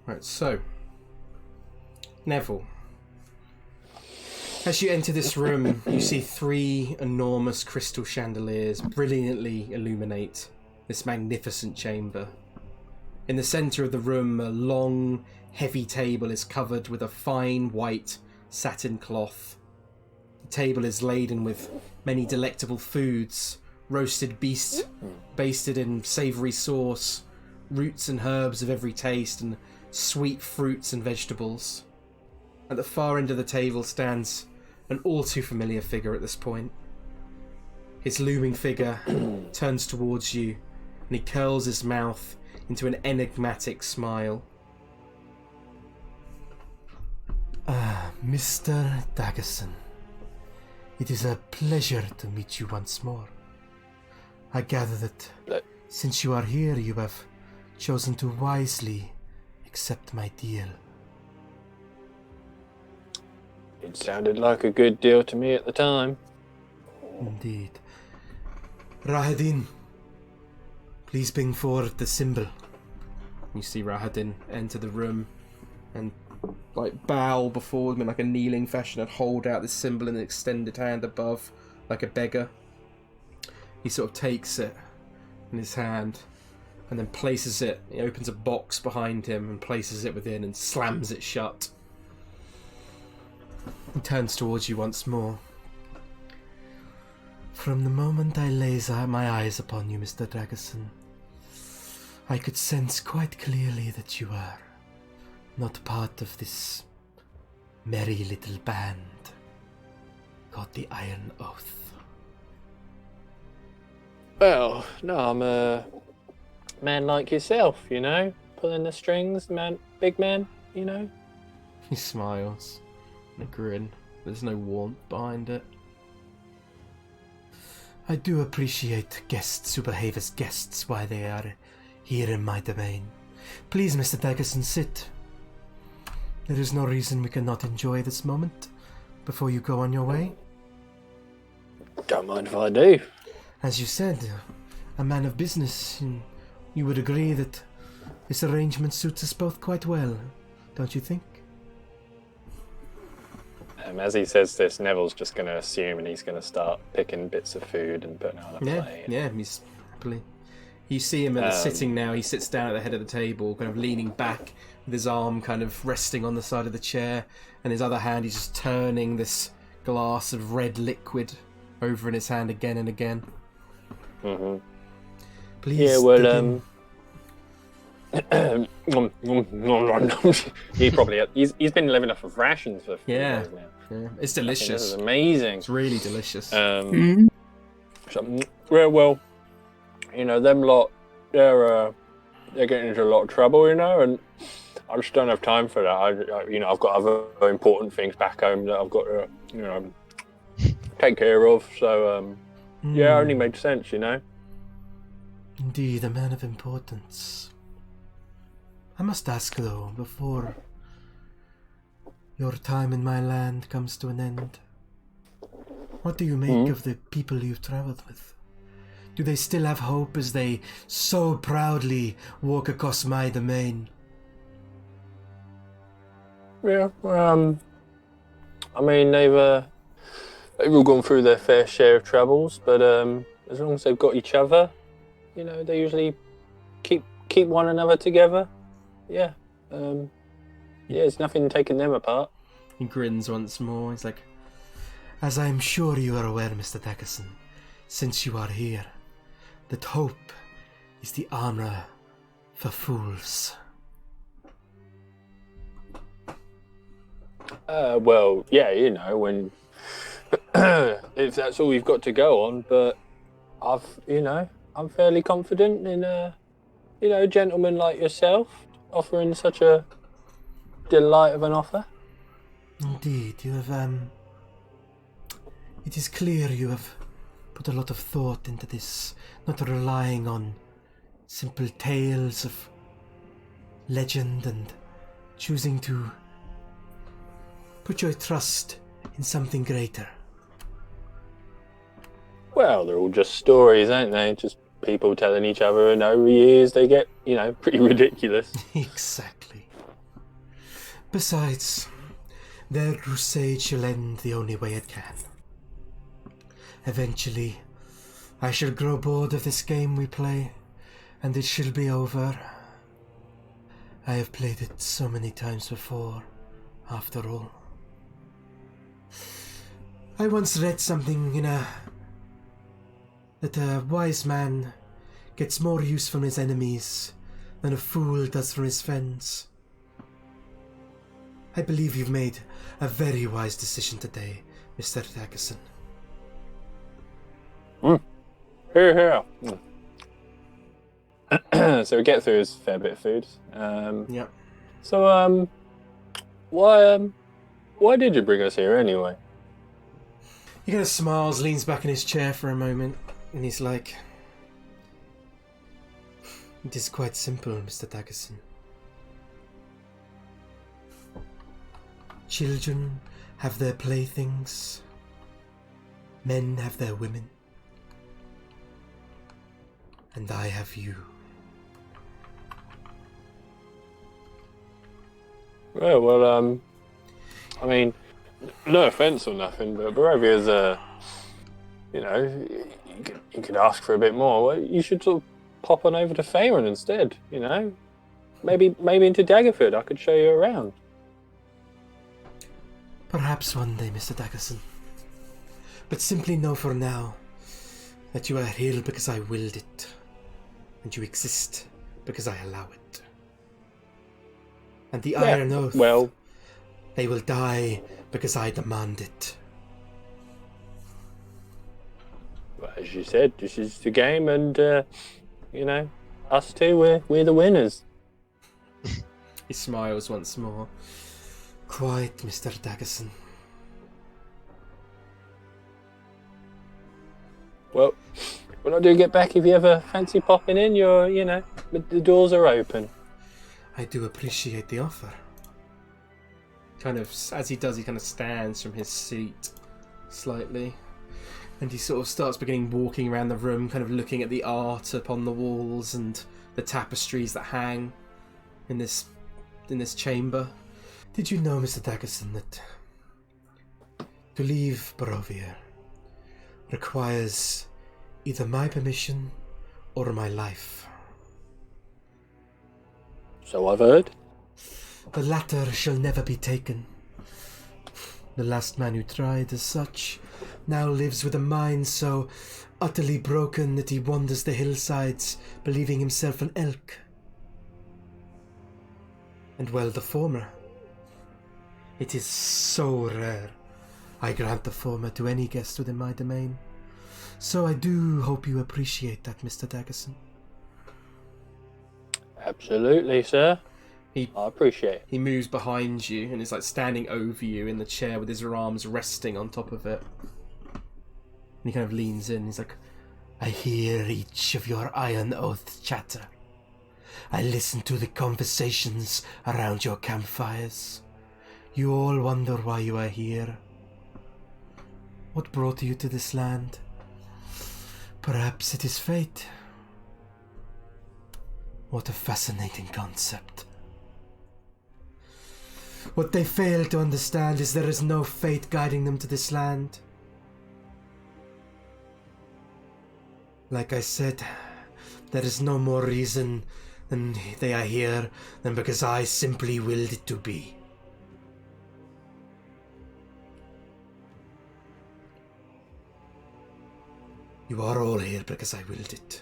Right, so Neville, as you enter this room, you see 3 enormous crystal chandeliers brilliantly illuminate this magnificent chamber. In the centre of the room, a long, heavy table is covered with a fine white satin cloth. The table is laden with many delectable foods, roasted beast basted in savoury sauce, roots and herbs of every taste, and sweet fruits and vegetables. At the far end of the table stands an all too familiar figure at this point. His looming figure turns towards you, and he curls his mouth into an enigmatic smile. Mr. Daggersen, it is a pleasure to meet you once more. I gather that since you are here, you have chosen to wisely accept my deal. It sounded like a good deal to me at the time. Indeed. Rahadin, please bring forward the symbol. You see Rahadin enter the room and bow before them in a kneeling fashion and hold out this symbol in an extended hand above like a beggar. He sort of takes it in his hand and then places it. He opens a box behind him and places it within and slams it shut. He turns towards you once more. From the moment I laid my eyes upon you, Mr. Daggersen, I could sense quite clearly that you are not part of this merry little band called the Iron Oath. Well, no, I'm a man like yourself, pulling the strings, big man, He smiles and a grin. There's no warmth behind it. I do appreciate guests who behave as guests while they are here in my domain. Please, Mr. Daggersen, sit. There is no reason we cannot enjoy this moment before you go on your way. Don't mind if I do. As you said, a man of business, you would agree that this arrangement suits us both quite well, don't you think? As he says this, Neville's just going to assume and he's going to start picking bits of food and putting it on a plate. Yeah, he's happily. You see him sitting now. He sits down at the head of the table, kind of leaning back with his arm kind of resting on the side of the chair, and his other hand he's just turning this glass of red liquid over in his hand again and again. Mm-hmm. Please. Yeah, well, he's been living off of rations for a few days now. Yeah, it's delicious. This is amazing. It's really delicious. Well, them lot, they're getting into a lot of trouble, and I just don't have time for that. I've got other important things back home that I've got to, take care of. So, it only made sense, Indeed, a man of importance. I must ask, though, before your time in my land comes to an end, what do you make of the people you've travelled with? Do they still have hope as they so proudly walk across my domain? Yeah, I mean, they've all gone through their fair share of troubles, but as long as they've got each other, they usually keep one another together. Yeah, there's nothing taking them apart. He grins once more. He's like, as I am sure you are aware, Mr. Daggersen, since you are here, that hope is the armour for fools. Well, yeah, when if that's all we've got to go on, but I'm fairly confident in a gentleman like yourself offering such a delight of an offer. Indeed, you have, it is clear you have put a lot of thought into this, not relying on simple tales of legend and choosing to put your trust in something greater. Well, they're all just stories, aren't they? Just people telling each other, and over years they get, pretty ridiculous. Exactly. Besides, their crusade shall end the only way it can. Eventually, I shall grow bored of this game we play, and it shall be over. I have played it so many times before, after all. I once read something that a wise man gets more use from his enemies than a fool does from his friends. I believe you've made a very wise decision today, Mr. Daggersen. Here. So we get through his fair bit of food. Yep. So, why did you bring us here anyway? He kind of smiles, leans back in his chair for a moment, and he's like, It is quite simple, Mr. Daggersen. Children have their playthings. Men have their women. And I have you. Well, I mean, no offence or nothing, but Barovia's, you could ask for a bit more. Well, you should sort of pop on over to Faerun instead, Maybe into Daggerford. I could show you around. Perhaps one day, Mr. Daggersen. But simply know for now that you are here because I willed it, and you exist because I allow it. And the Iron Oath, they will die because I demand it. Well, as you said, this is the game, and us two, we're the winners. he smiles once more. Quite, Mr. Daggersen. Well, when I do get back, if you ever fancy popping in, the doors are open. I do appreciate the offer. Kind of, as he does, he kind of stands from his seat slightly, and he sort of starts walking around the room, kind of looking at the art upon the walls and the tapestries that hang in this chamber. Did you know, Mr. Daggersen, that to leave Barovia requires either my permission or my life? So I've heard. The latter shall never be taken. The last man who tried as such now lives with a mind so utterly broken that he wanders the hillsides believing himself an elk. And well, the former. It is so rare. I grant the former to any guest within my domain. So I do hope you appreciate that, Mr. Daggersen. Absolutely, sir. I appreciate it. He moves behind you and is standing over you in the chair with his arms resting on top of it. And he kind of leans in. He's like, I hear each of your Iron Oath chatter. I listen to the conversations around your campfires. You all wonder why you are here. What brought you to this land? Perhaps it is fate. What a fascinating concept. What they fail to understand is there is no fate guiding them to this land. Like I said, there is no more reason than they are here than because I simply willed it to be. You are all here because I willed it.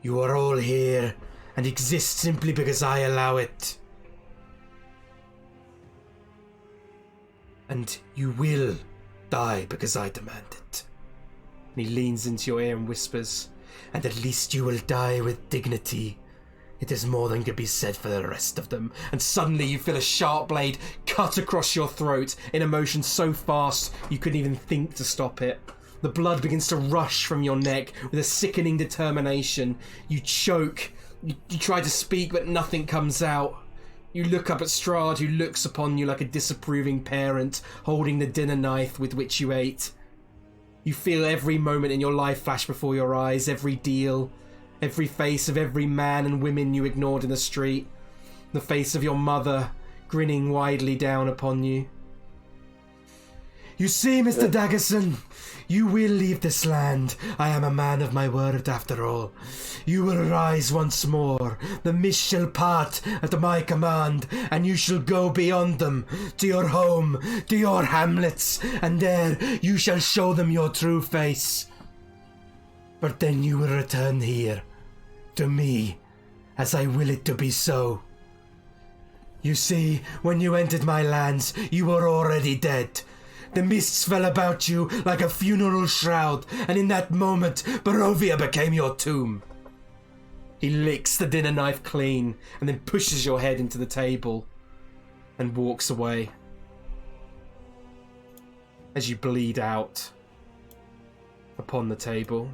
You are all here and exist simply because I allow it. And you will die because I demand it. and he leans into your ear and whispers, And at least you will die with dignity. It is more than could be said for the rest of them. and suddenly you feel a sharp blade cut across your throat in a motion so fast you couldn't even think to stop it. The blood begins to rush from your neck with a sickening determination. You choke. You try to speak, but nothing comes out. You look up at Strahd, who looks upon you like a disapproving parent, holding the dinner knife with which you ate. You feel every moment in your life flash before your eyes, every deal, every face of every man and women you ignored in the street. The face of your mother, grinning widely down upon you. You see, Mr. Daggersen, you will leave this land. I am a man of my word, after all. You will rise once more. The mist shall part at my command, and you shall go beyond them, to your home, to your hamlets, and there you shall show them your true face. But then you will return here, to me, as I will it to be so. You see, when you entered my lands, you were already dead. The mists fell about you like a funeral shroud, and in that moment, Barovia became your tomb. He licks the dinner knife clean, and then pushes your head into the table, and walks away. As you bleed out upon the table.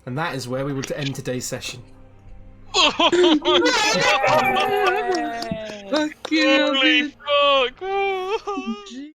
And that is where we will end today's session. Holy fuck!